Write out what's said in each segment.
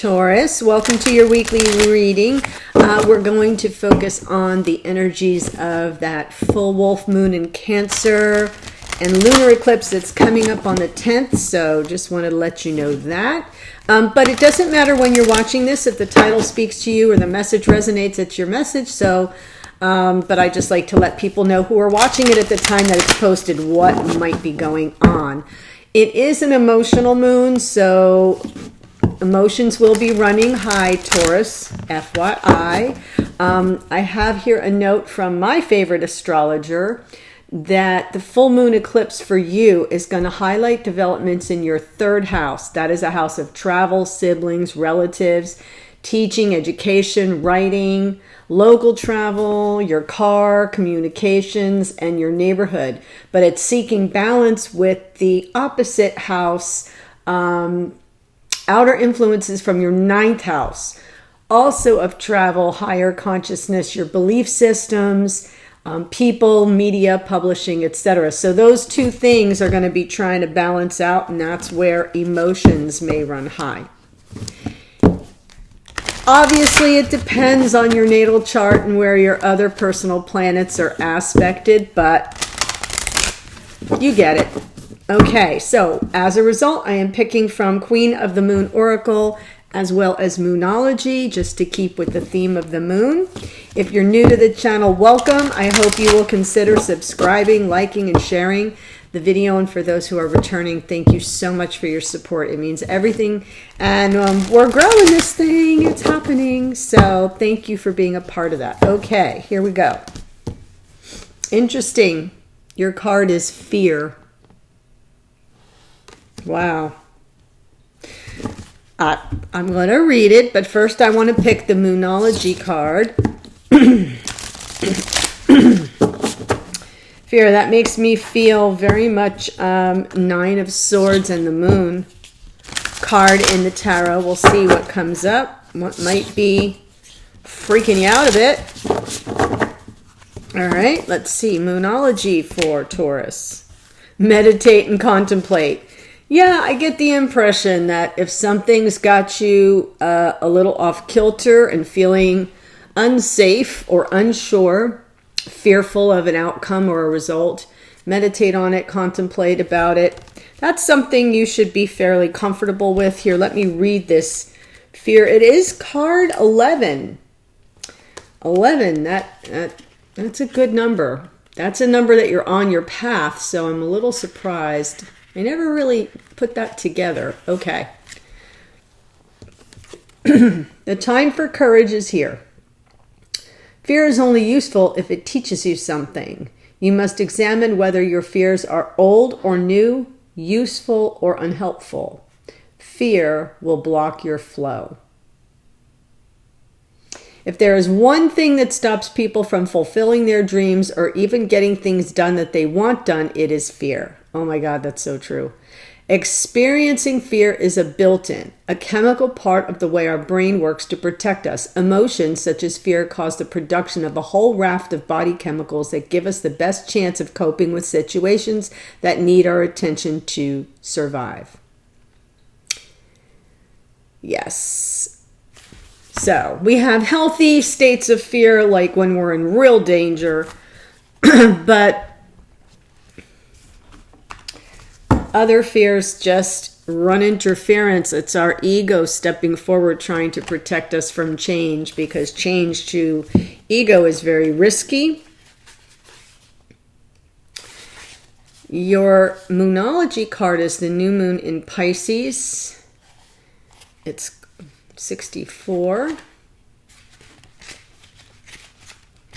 Taurus, welcome to your weekly reading. We're going to focus on the energies of that full wolf moon in Cancer and lunar eclipse that's coming up on the 10th. So just wanted to let you know that. But it doesn't matter when you're watching this, if the title speaks to you or the message resonates, it's your message. So, but I just like to let people know who are watching it at the time that it's posted what might be going on. It is an emotional moon, so emotions will be running high, Taurus, FYI. I have here a note from my favorite astrologer that the full moon eclipse for you is going to highlight developments in your third house. That is a house of travel, siblings, relatives, teaching, education, writing, local travel, your car, communications, and your neighborhood. But it's seeking balance with the opposite house, outer influences from your ninth house, also of travel, higher consciousness, your belief systems, people, media, publishing, etc. So those two things are going to be trying to balance out, and that's where emotions may run high. Obviously, it depends on your natal chart and where your other personal planets are aspected, but you get it. Okay, so as a result, I am picking from Queen of the Moon Oracle as well as Moonology, just to keep with the theme of the moon. If you're new to the channel, welcome. I hope you will consider subscribing, liking, and sharing the video. And for those who are returning, thank you so much for your support. It means everything. And we're growing this thing. It's happening. So thank you for being a part of that. Okay, here we go. Interesting. Your card is fear. Wow. I'm going to read it, but first I want to pick the Moonology card. Fear, that makes me feel very much Nine of Swords and the Moon card in the tarot. We'll see what comes up, what might be freaking you out a bit. All right, let's see. Moonology for Taurus. Meditate and contemplate. Yeah, I get the impression that if something's got you a little off kilter and feeling unsafe or unsure, fearful of an outcome or a result, meditate on it, contemplate about it. That's something you should be fairly comfortable with. Here, let me read this. Fear, it is card 11. 11, that's a good number. That's a number that you're on your path, so I'm a little surprised. I never really put that together. Okay. The time for courage is here. Fear is only useful if it teaches you something. You must examine whether your fears are old or new, useful or unhelpful. Fear will block your flow. If there is one thing that stops people from fulfilling their dreams or even getting things done that they want done, it is fear. Oh my God, that's so true. Experiencing fear is a built-in, a chemical part of the way our brain works to protect us. Emotions such as fear cause the production of a whole raft of body chemicals that give us the best chance of coping with situations that need our attention to survive. Yes. So we have healthy states of fear, like when we're in real danger, but other fears just run interference. It's our ego stepping forward, trying to protect us from change, because change to ego is very risky. Your Moonology card is the new moon in Pisces. It's 64.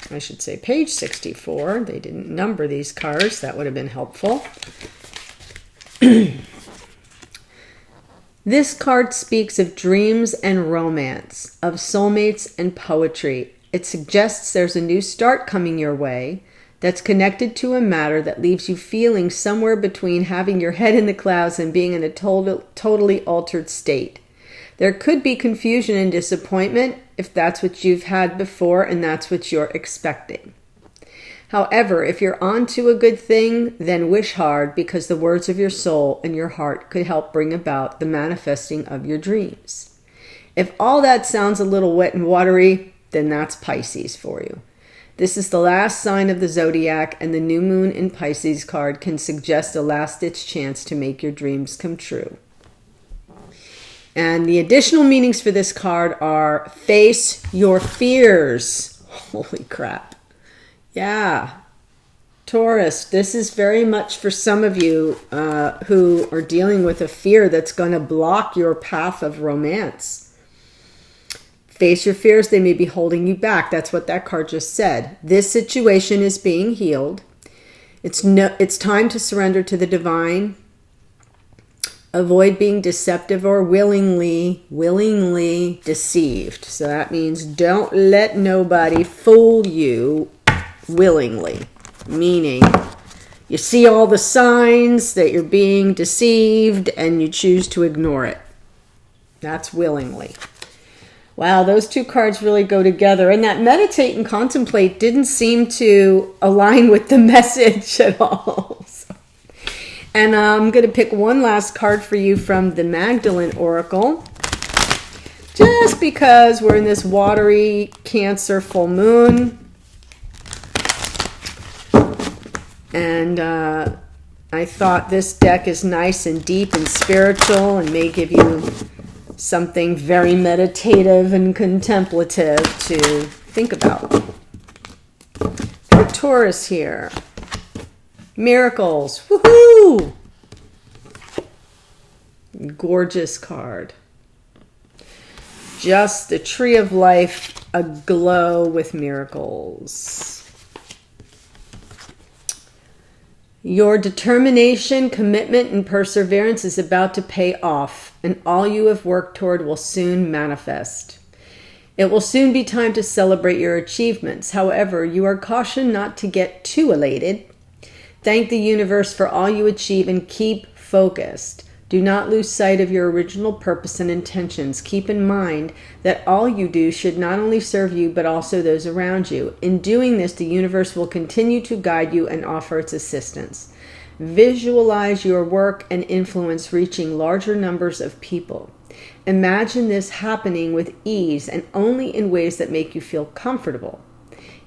I should say page 64. They didn't number these cards. That would have been helpful. This card speaks of dreams and romance, of soulmates and poetry. It suggests there's a new start coming your way that's connected to a matter that leaves you feeling somewhere between having your head in the clouds and being in a totally altered state. There could be confusion and disappointment if that's what you've had before and that's what you're expecting. However, if you're on to a good thing, then wish hard, because the words of your soul and your heart could help bring about the manifesting of your dreams. If all that sounds a little wet and watery, then that's Pisces for you. This is the last sign of the zodiac, and the new moon in Pisces card can suggest a last-ditch chance to make your dreams come true. And the additional meanings for this card are face your fears. Holy crap. Yeah. Taurus, this is very much for some of you who are dealing with a fear that's going to block your path of romance. Face your fears, they may be holding you back. That's what that card just said. This situation is being healed. It's time to surrender to the divine. Avoid being deceptive or willingly deceived. So that means don't let nobody fool you willingly. Meaning, you see all the signs that you're being deceived and you choose to ignore it. That's willingly. Wow, those two cards really go together. And that meditate and contemplate didn't seem to align with the message at all. And I'm going to pick one last card for you from the Magdalene Oracle. Just because we're in this watery Cancer full moon. And I thought this deck is nice and deep and spiritual and may give you something very meditative and contemplative to think about. For Taurus here. Miracles. Woohoo! Gorgeous card. Just the tree of life aglow with miracles. Your determination, commitment, and perseverance is about to pay off, and all you have worked toward will soon manifest. It will soon be time to celebrate your achievements. However, you are cautioned not to get too elated. Thank the universe for all you achieve and keep focused. Do not lose sight of your original purpose and intentions. Keep in mind that all you do should not only serve you, but also those around you. In doing this, the universe will continue to guide you and offer its assistance. Visualize your work and influence reaching larger numbers of people. Imagine this happening with ease and only in ways that make you feel comfortable.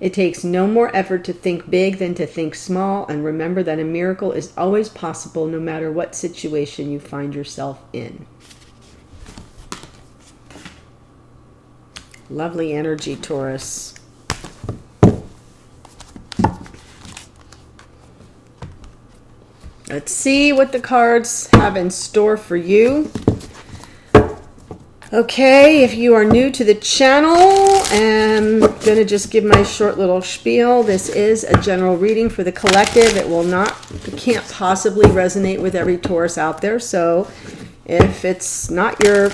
It takes no more effort to think big than to think small, and remember that a miracle is always possible no matter what situation you find yourself in. Lovely energy, Taurus. Let's see what the cards have in store for you. Okay, if you are new to the channel, I'm going to just give my short little spiel. This is a general reading for the collective. It can't possibly resonate with every Taurus out there. So if it's not your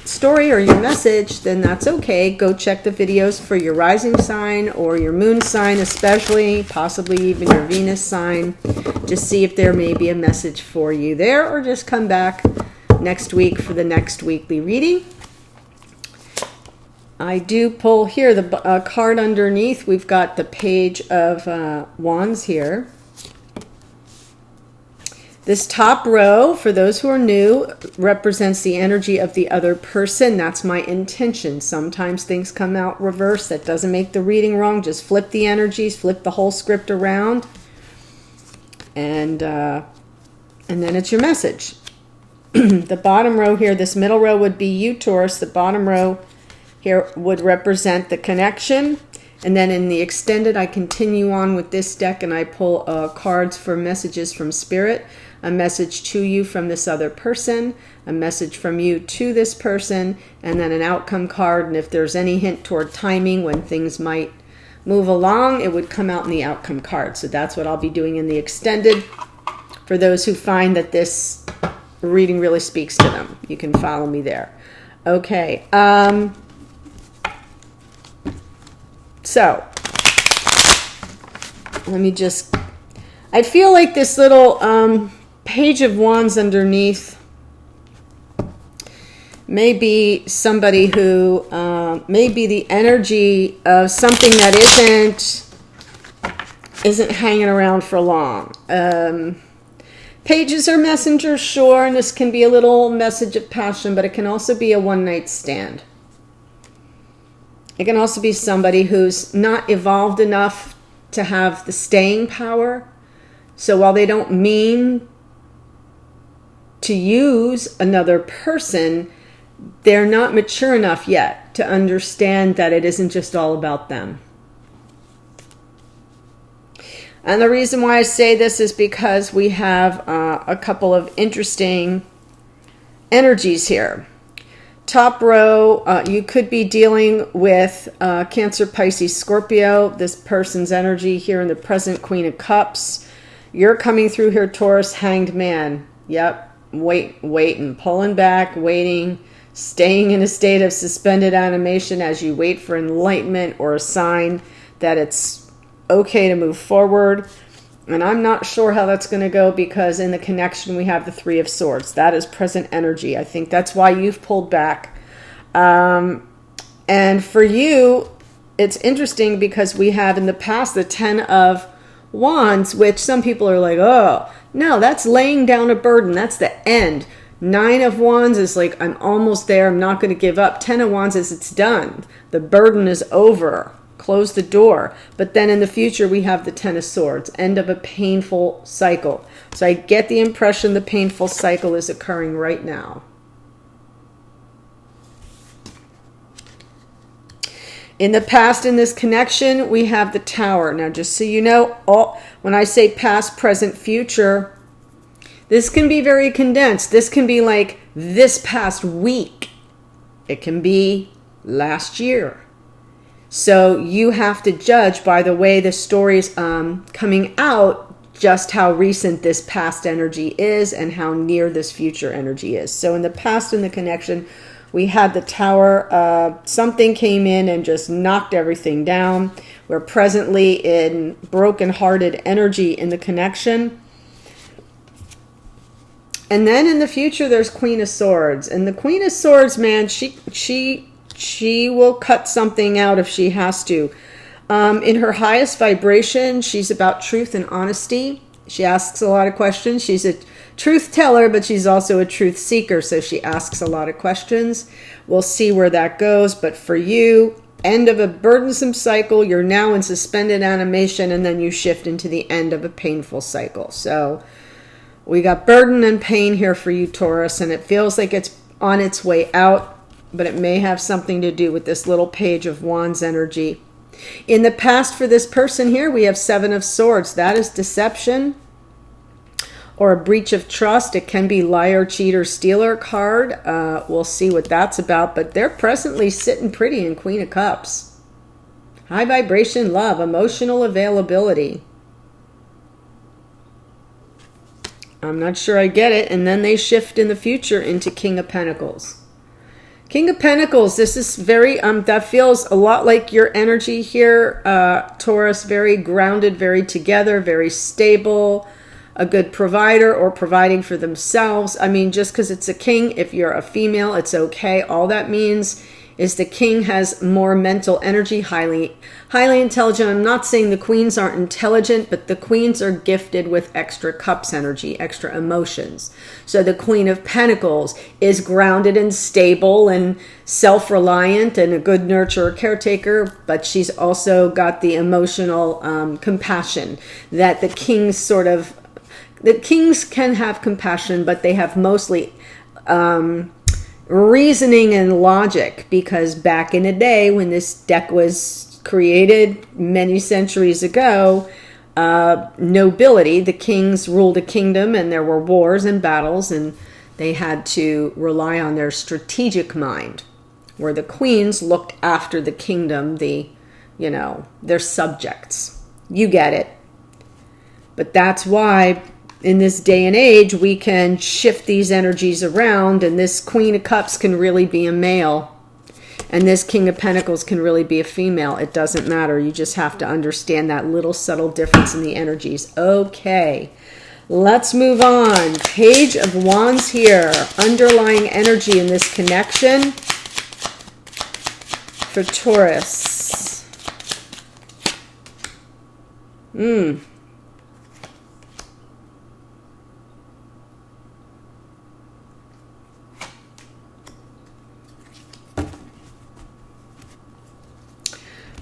story or your message, then that's okay. Go check the videos for your rising sign or your moon sign especially, possibly even your Venus sign. Just see if there may be a message for you there, or just come back next week for the next weekly reading. I do pull here the card underneath. We've got the Page of Wands here. This top row, for those who are new, represents the energy of the other person. That's my intention. Sometimes things come out reverse. That doesn't make the reading wrong. Just flip the energies, flip the whole script around, and then it's your message. The bottom row here, this middle row would be you, Taurus. The bottom row here would represent the connection. And then in the extended, I continue on with this deck and I pull cards for messages from Spirit, a message to you from this other person, a message from you to this person, and then an outcome card. And if there's any hint toward timing when things might move along, it would come out in the outcome card. So that's what I'll be doing in the extended. For those who find that this reading really speaks to them, you can follow me there. Okay. So, let me just, I feel like this little Page of Wands underneath may be somebody who may be the energy of something that isn't hanging around for long. Pages are messengers, sure, and this can be a little message of passion, but it can also be a one-night stand. It can also be somebody who's not evolved enough to have the staying power. So while they don't mean to use another person, they're not mature enough yet to understand that it isn't just all about them. And the reason why I say this is because we have a couple of interesting energies here. Top row, you could be dealing with Cancer, Pisces, Scorpio. This person's energy here in the present, Queen of Cups. You're coming through here, Taurus, Hanged Man. Yep, waiting, pulling back, waiting, staying in a state of suspended animation as you wait for enlightenment or a sign that it's okay to move forward. And I'm not sure how that's going to go, because in the connection we have the Three of Swords. That is present energy. I think that's why you've pulled back. And for you, it's interesting because we have in the past the Ten of Wands, which some people are like, oh, no, that's laying down a burden. That's the end. Nine of Wands is like, I'm almost there. I'm not going to give up. 10 of Wands is it's done. The burden is over. Close the door. But then in the future, we have the Ten of Swords, end of a painful cycle. So I get the impression the painful cycle is occurring right now. In the past, in this connection, we have the Tower. Now, just so you know, when I say past, present, future, this can be very condensed. This can be like this past week. It can be last year. So you have to judge by the way the story's coming out just how recent this past energy is and how near this future energy is. So in the past, in the connection, we had the Tower. Something came in and just knocked everything down. We're presently in broken-hearted energy in the connection. And then in the future, there's Queen of Swords. And the Queen of Swords, man, she will cut something out if she has to. In her highest vibration, she's about truth and honesty. She asks a lot of questions. She's a truth teller, but she's also a truth seeker, so she asks a lot of questions. We'll see where that goes. But for you, end of a burdensome cycle, you're now in suspended animation, and then you shift into the end of a painful cycle. So we got burden and pain here for you, Taurus, and it feels like it's on its way out, but it may have something to do with this little Page of Wands energy. In the past for this person here, we have Seven of Swords. That is deception or a breach of trust. It can be liar, cheater, stealer card. We'll see what that's about, but they're presently sitting pretty in Queen of Cups. High vibration love, emotional availability. I'm not sure I get it. And then they shift in the future into King of Pentacles. King of Pentacles, this is very, that feels a lot like your energy here, Taurus, very grounded, very together, very stable, a good provider or providing for themselves. I mean, just because it's a king, if you're a female, it's okay. All that means is the king has more mental energy, highly intelligent. I'm not saying the queens aren't intelligent, but the queens are gifted with extra cups energy, extra emotions. So the Queen of Pentacles is grounded and stable and self-reliant and a good nurturer, caretaker, but she's also got the emotional compassion that the kings sort of, the kings can have compassion, but they have mostly reasoning and logic, because back in the day when this deck was created many centuries ago, nobility, the kings ruled a kingdom and there were wars and battles, and they had to rely on their strategic mind, where the queens looked after the kingdom, their subjects. You get it. But that's why in this day and age, we can shift these energies around, and this Queen of Cups can really be a male, and this King of Pentacles can really be a female. It doesn't matter. You just have to understand that little subtle difference in the energies. Okay, let's move on. Page of Wands here. Underlying energy in this connection for Taurus.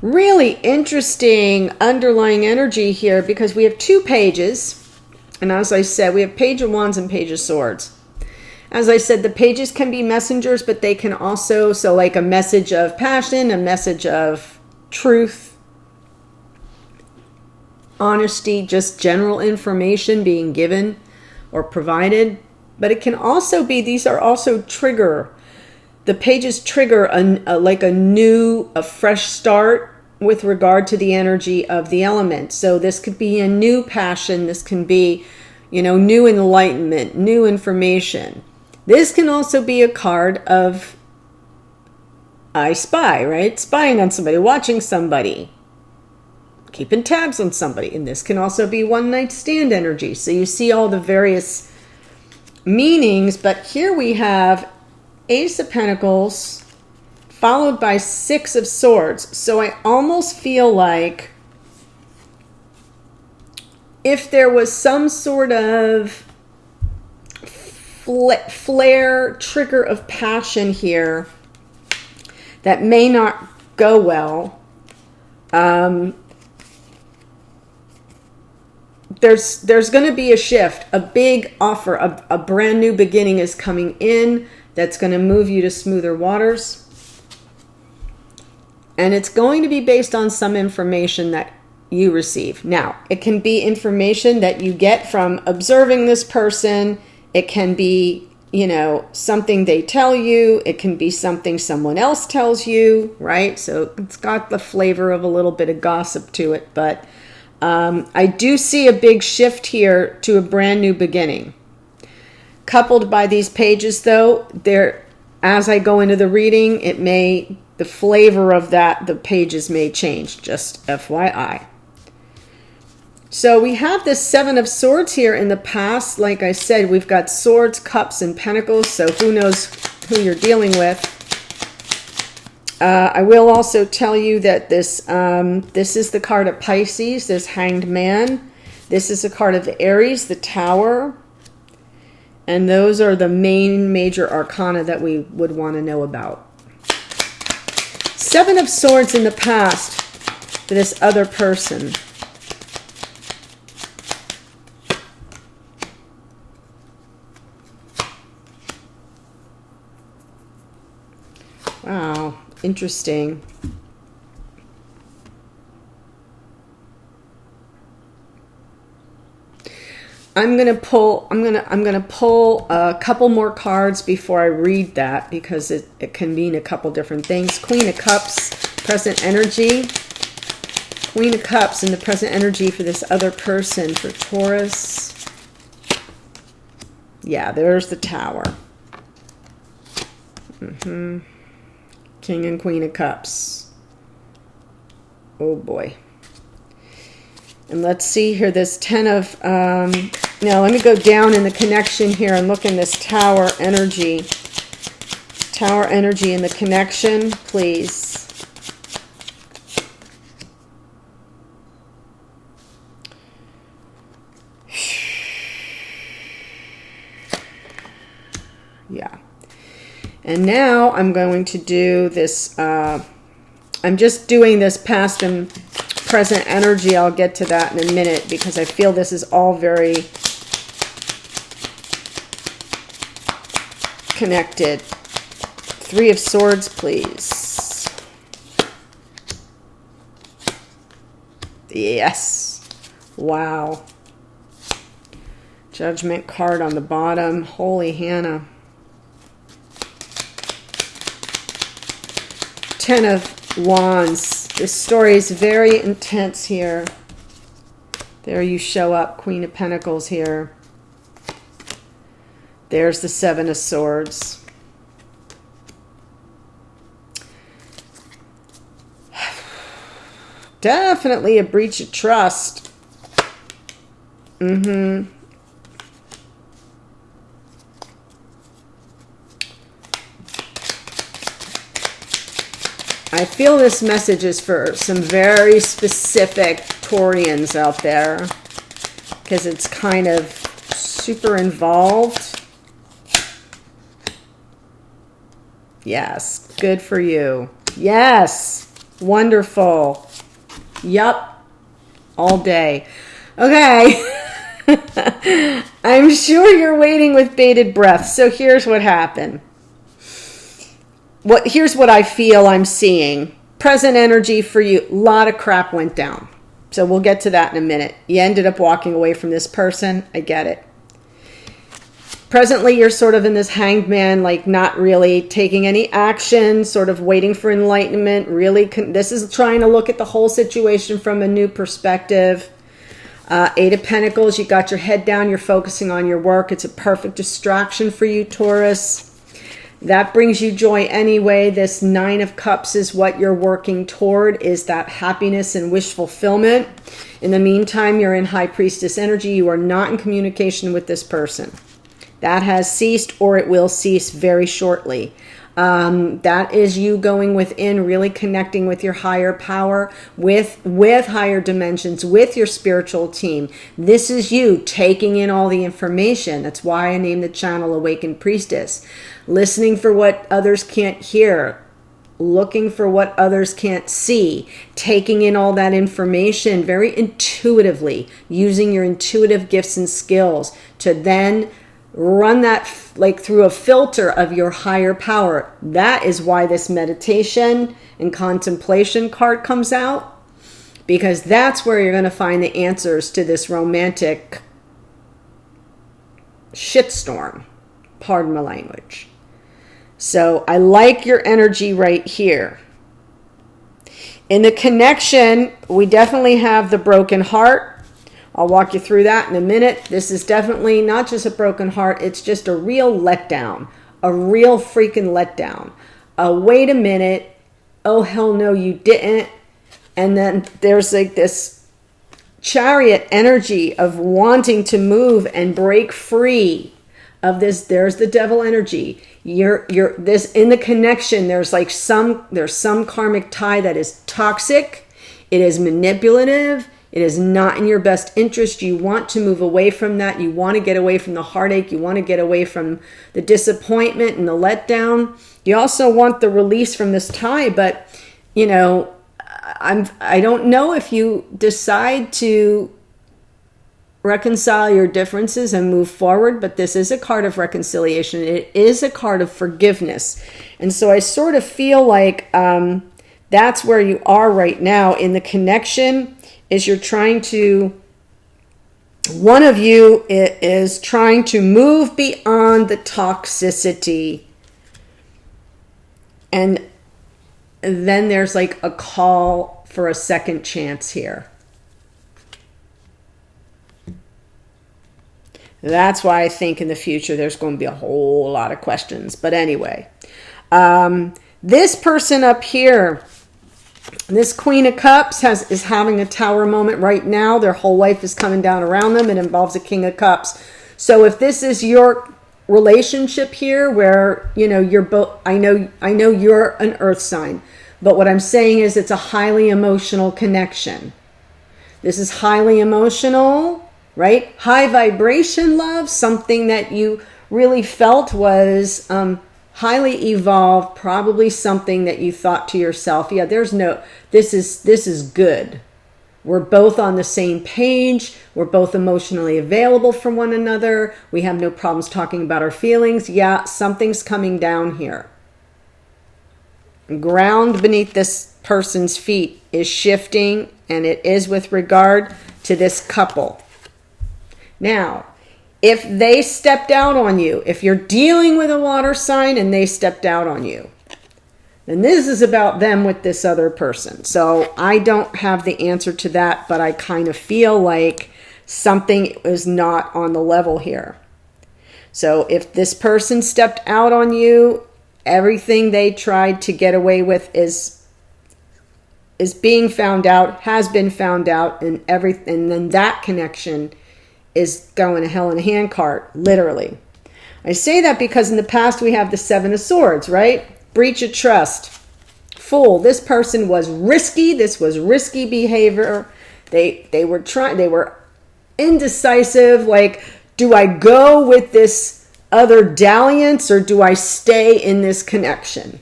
Really interesting underlying energy here because we have 2 pages. And as I said, we have Page of Wands and Page of Swords. As I said, the pages can be messengers, but they can also, so like a message of passion, a message of truth, honesty, just general information being given or provided. But it can also be, these are also trigger. The pages trigger like a fresh start with regard to the energy of the element. So this could be a new passion. This can be, new enlightenment, new information. This can also be a card of I spy, right? Spying on somebody, watching somebody, keeping tabs on somebody. And this can also be one night stand energy. So you see all the various meanings. But here we have Ace of Pentacles followed by 6 of Swords. So I almost feel like if there was some sort of flare, trigger of passion here that may not go well, there's going to be a shift, a big offer, a brand new beginning is coming in that's going to move you to smoother waters. And it's going to be based on some information that you receive. Now, it can be information that you get from observing this person. It can be, something they tell you. It can be something someone else tells you, right? So it's got the flavor of a little bit of gossip to it. But I do see a big shift here to a brand new beginning. Coupled by these pages, though, as I go into the reading, the flavor of the pages may change, just FYI. So we have this 7 of Swords here in the past. Like I said, we've got Swords, Cups, and Pentacles. So who knows who you're dealing with. I will also tell you that this is the card of Pisces, this Hanged Man. This is a card of the Aries, the Tower. And those are the main major arcana that we would want to know about. 7 of Swords in the past for this other person. Wow, interesting. I'm gonna pull a couple more cards before I read that because it can mean a couple different things. Queen of Cups, present energy. Queen of Cups and the present energy for this other person, for Taurus. Yeah, there's the Tower. King and Queen of Cups. Oh boy. And let's see here, this 10 of, now let me go down in the connection here and look in this Tower energy. Tower energy in the connection, please. Yeah. And now I'm going to do this, I'm just doing this past and present energy. I'll get to that in a minute because I feel this is all very connected. 3 of Swords, please. Yes. Wow. Judgment card on the bottom. Holy Hannah. 10 of Wands. This story is very intense here. There you show up, Queen of Pentacles here. There's the 7 of Swords. Definitely a breach of trust. I feel this message is for some very specific Taurians out there because it's kind of super involved. Yes, good for you. Yes, Wonderful. Yup. All day. Okay. I'm sure you're waiting with bated breath. So here's what happened. Here's what I feel I'm seeing. Present energy for you. A lot of crap went down. So we'll get to that in a minute. You ended up walking away from this person. I get it. Presently, you're sort of in this hanged man, like not really taking any action, sort of waiting for enlightenment. Really, this is trying to look at the whole situation from a new perspective. Eight of Pentacles, you got your head down, you're focusing on your work. It's a perfect distraction for you, Taurus. That brings you joy anyway. This Nine of Cups is what you're working toward, is that happiness and wish fulfillment. In the meantime, you're in High Priestess energy. You are not in communication with this person. That has ceased, or it will cease very shortly. That is you going within, really connecting with your higher power, with higher dimensions, with your spiritual team. This is you taking in all the information. That's why I named the channel Awaken Priestess. Listening for what others can't hear, looking for what others can't see, taking in all that information very intuitively, using your intuitive gifts and skills to then run that like through a filter of your higher power. That is why this meditation and contemplation card comes out, because that's where you're going to find the answers to this romantic shitstorm. Pardon my language. So I like your energy right here. In the connection, we definitely have the broken heart. I'll walk you through that in a minute. This is definitely not just a broken heart. It's just a real letdown. A real freaking letdown. Wait a minute. Oh, hell no, you didn't. And then there's like this chariot energy of wanting to move and break free of this. There's the devil energy. You're this in the connection. There's some karmic tie that is toxic. It is manipulative. It is not in your best interest. You want to move away from that. You want to get away from the heartache. You want to get away from the disappointment and the letdown. You also want the release from this tie, but you know, I don't know if you decide to reconcile your differences and move forward, but this is a card of reconciliation. It is a card of forgiveness. And so I sort of feel like that's where you are right now in the connection. Is you're trying to, one of you is trying to move beyond the toxicity. And then there's like a call for a second chance here. That's why I think in the future there's going to be a whole lot of questions. But anyway, this person up here, this Queen of Cups is having a tower moment right now. Their whole life is coming down around them. It involves a King of Cups. So if this is your relationship here, where you know you're both, I know you're an earth sign, but what I'm saying is it's a highly emotional connection. This is highly emotional, right? High vibration love, something that you really felt was highly evolved, probably something that you thought to yourself, yeah, this is good. We're both on the same page. We're both emotionally available for one another. We have no problems talking about our feelings. Yeah, something's coming down here. Ground beneath this person's feet is shifting, and it is with regard to this couple. Now, if they stepped out on you, if you're dealing with a water sign and they stepped out on you, then this is about them with this other person. So I don't have the answer to that, but I kind of feel like something is not on the level here. So if this person stepped out on you, everything they tried to get away with is being found out, has been found out, and then that connection is going to hell in a handcart, literally. I say that because in the past we have the Seven of Swords, right? Breach of trust. Fool. This person was risky. This was risky behavior. They were indecisive. Like, do I go with this other dalliance or do I stay in this connection?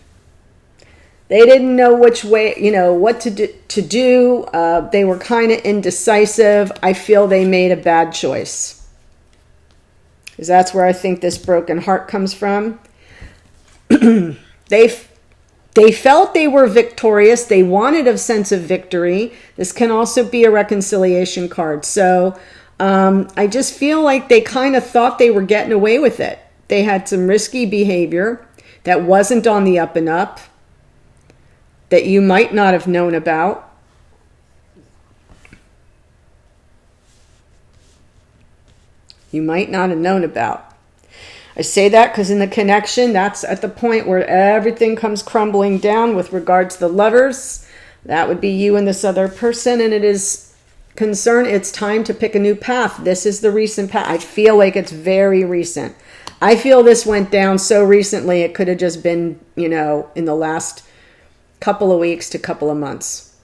They didn't know which way, what to do. They were kind of indecisive. I feel they made a bad choice. Because that's where I think this broken heart comes from. They felt they were victorious. They wanted a sense of victory. This can also be a reconciliation card. So I just feel like they kind of thought they were getting away with it. They had some risky behavior that wasn't on the up and up, that you might not have known about. You might not have known about. I say that because in the connection, that's at the point where everything comes crumbling down with regards to the lovers. That would be you and this other person, and it is concern. It's time to pick a new path. This is the recent path. I feel like it's very recent. I feel this went down so recently, it could have just been, in the last couple of weeks to couple of months.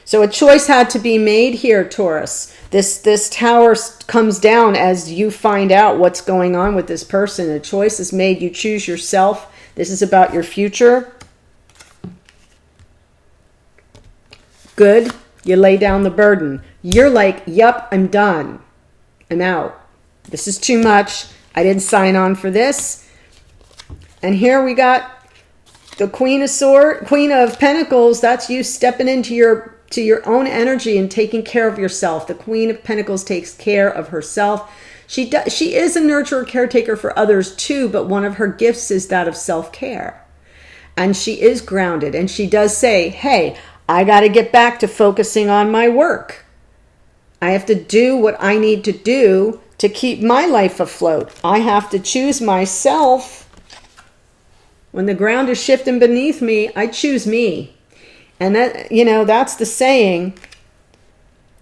So a choice had to be made here, Taurus. This tower comes down as you find out what's going on with this person. A choice is made. You choose yourself. This is about your future. Good. You lay down the burden. You're like, yep, I'm done. I'm out. This is too much. I didn't sign on for this. And here we got the Queen of Pentacles. That's you stepping into your own energy and taking care of yourself. The Queen of Pentacles takes care of herself. She is a nurturer, caretaker for others too, but one of her gifts is that of self-care. And she is grounded. And she does say, hey, I got to get back to focusing on my work. I have to do what I need to do to keep my life afloat. I have to choose myself. When the ground is shifting beneath me, I choose me. And that, that's the saying.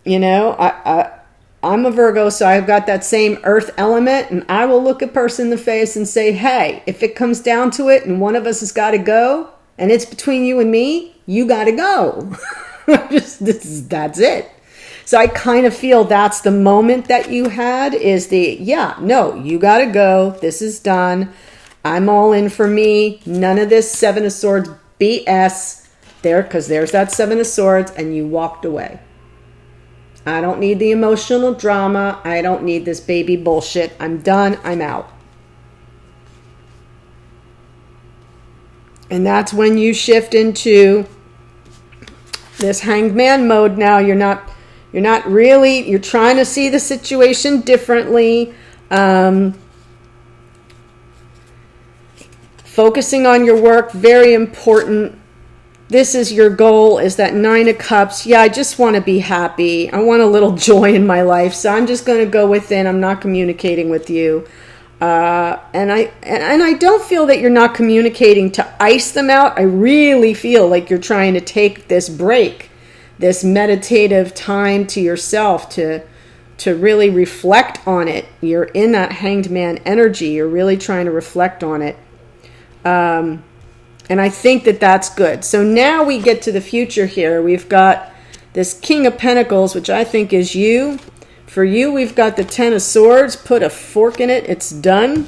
I'm a Virgo, so I've got that same earth element, and I will look a person in the face and say, hey, if it comes down to it and one of us has got to go, and it's between you and me, you got to go. That's it. So I kind of feel that's the moment that you had is you got to go. This is done. I'm all in for me. None of this Seven of Swords BS there, because there's that Seven of Swords, and you walked away. I don't need the emotional drama. I don't need this baby bullshit. I'm done. I'm out. And that's when you shift into this hanged man mode now. You're not really, you're trying to see the situation differently. Focusing on your work, very important. This is your goal, is that Nine of Cups. Yeah, I just want to be happy. I want a little joy in my life. So I'm just going to go within. I'm not communicating with you. And I don't feel that you're not communicating to ice them out. I really feel like you're trying to take this break, this meditative time to yourself to really reflect on it. You're in that hanged man energy. You're really trying to reflect on it. And I think that that's good. So now we get to the future here. We've got this King of Pentacles, which I think is you. For you, we've got the Ten of Swords. Put a fork in it. It's done.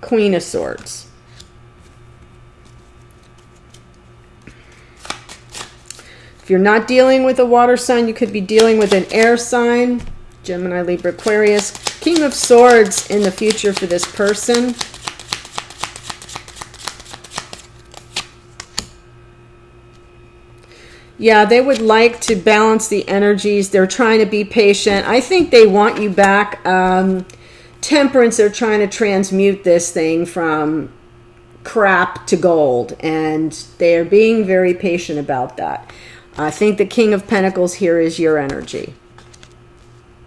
Queen of Swords. If you're not dealing with a water sign, you could be dealing with an air sign. Gemini, Libra, Aquarius. King of Swords in the future for this person. Yeah, they would like to balance the energies. They're trying to be patient. I think they want you back. Temperance, they're trying to transmute this thing from crap to gold. And they are being very patient about that. I think the King of Pentacles here is your energy.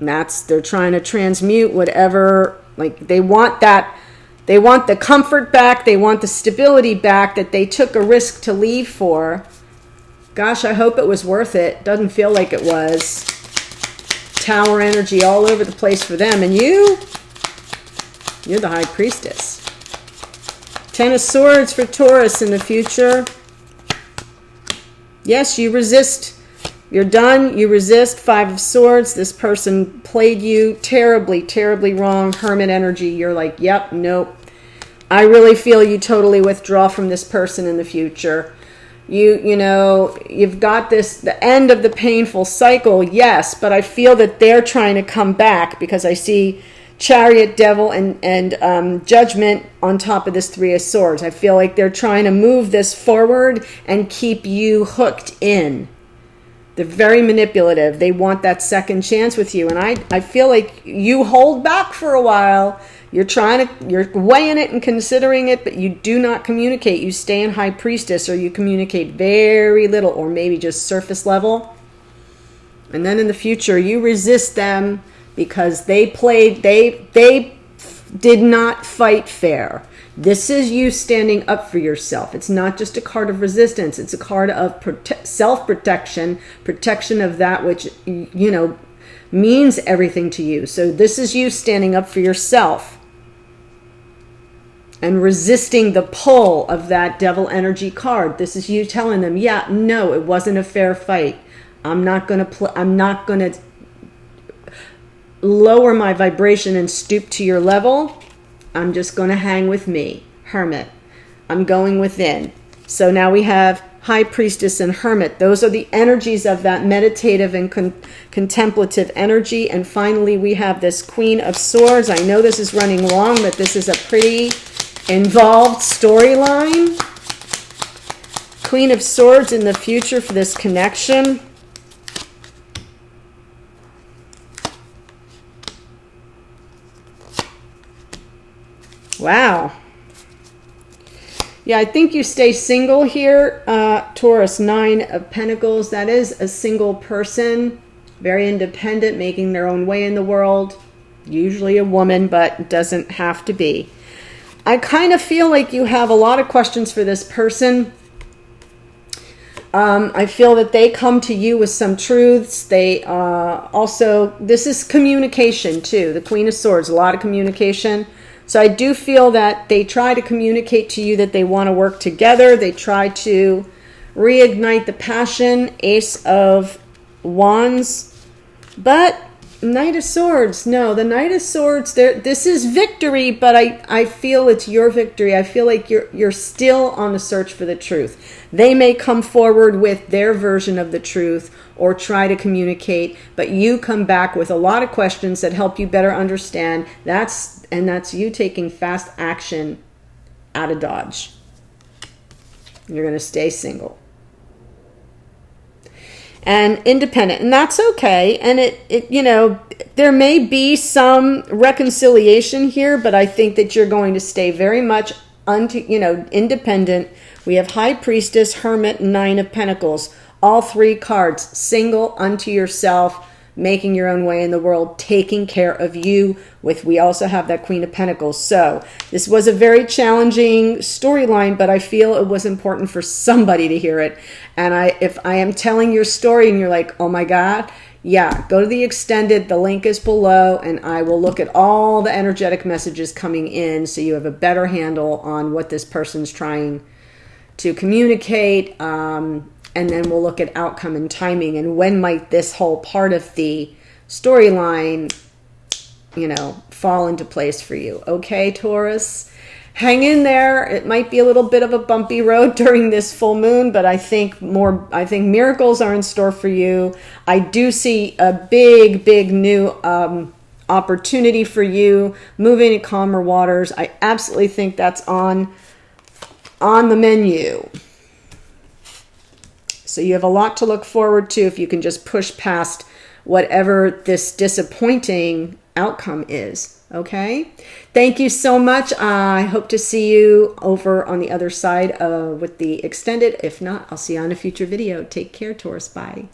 And they're trying to transmute whatever, like they want that. They want the comfort back. They want the stability back that they took a risk to leave for. Gosh, I hope it was worth it. Doesn't feel like it was. Tower energy all over the place for them. And you're the High Priestess. Ten of Swords for Taurus in the future. Yes, you resist. You're done. You resist. Five of Swords. This person played you terribly, terribly wrong. Hermit energy. You're like, yep, nope. I really feel you totally withdraw from this person in the future. You know, you've got the end of the painful cycle, yes, but I feel that they're trying to come back because I see Chariot, Devil, and Judgment on top of this Three of Swords. I feel like they're trying to move this forward and keep you hooked in. They're very manipulative. They want that second chance with you. And I feel like you hold back for a while. You're weighing it and considering it, but you do not communicate. You stay in High Priestess, or you communicate very little, or maybe just surface level. And then in the future, you resist them because they did not fight fair. This is you standing up for yourself. It's not just a card of resistance. It's a card of self-protection, protection of that which, you know, means everything to you. So this is you standing up for yourself and resisting the pull of that Devil energy card. This is you telling them, yeah, no, it wasn't a fair fight. I'm not going to lower my vibration and stoop to your level. I'm just going to hang with me. Hermit. I'm going within. So now we have High Priestess and Hermit. Those are the energies of that meditative and contemplative energy. And finally, we have this Queen of Swords. I know this is running long, but this is a pretty involved storyline. Queen of Swords in the future for this connection. Wow. Yeah, I think you stay single here. Taurus, 9 of Pentacles. That is a single person. Very independent, making their own way in the world. Usually a woman, but doesn't have to be. I kind of feel like you have a lot of questions for this person. I feel that they come to you with some truths. They also, this is communication too. The Queen of Swords, a lot of communication. So I do feel that they try to communicate to you that they want to work together. They try to reignite the passion. Ace of Wands. But Knight of Swords. No, the Knight of Swords, this is victory, but I feel it's your victory. I feel like you're still on the search for the truth. They may come forward with their version of the truth or try to communicate, but you come back with a lot of questions that help you better understand. That's you taking fast action out of Dodge. You're going to stay single and independent, and that's okay. And it you know, there may be some reconciliation here, but I think that you're going to stay very much independent. We have High Priestess, Hermit, 9 of Pentacles. All 3 cards, single, unto yourself, making your own way in the world, taking care of you. We also have that Queen of Pentacles. So this was a very challenging storyline, but I feel it was important for somebody to hear it. And if I am telling your story and you're like, oh my God, yeah, go to the extended. The link is below, and I will look at all the energetic messages coming in so you have a better handle on what this person's trying to communicate. And then we'll look at outcome and timing and when might this whole part of the storyline, you know, fall into place for you. Okay, Taurus? Hang in there. It might be a little bit of a bumpy road during this full moon, but I think miracles are in store for you. I do see a big, big new opportunity for you, moving to calmer waters. I absolutely think that's on the menu. So you have a lot to look forward to if you can just push past whatever this disappointing outcome is. Okay? Thank you so much. I hope to see you over on the other side with the extended. If not, I'll see you on a future video. Take care, Taurus. Bye.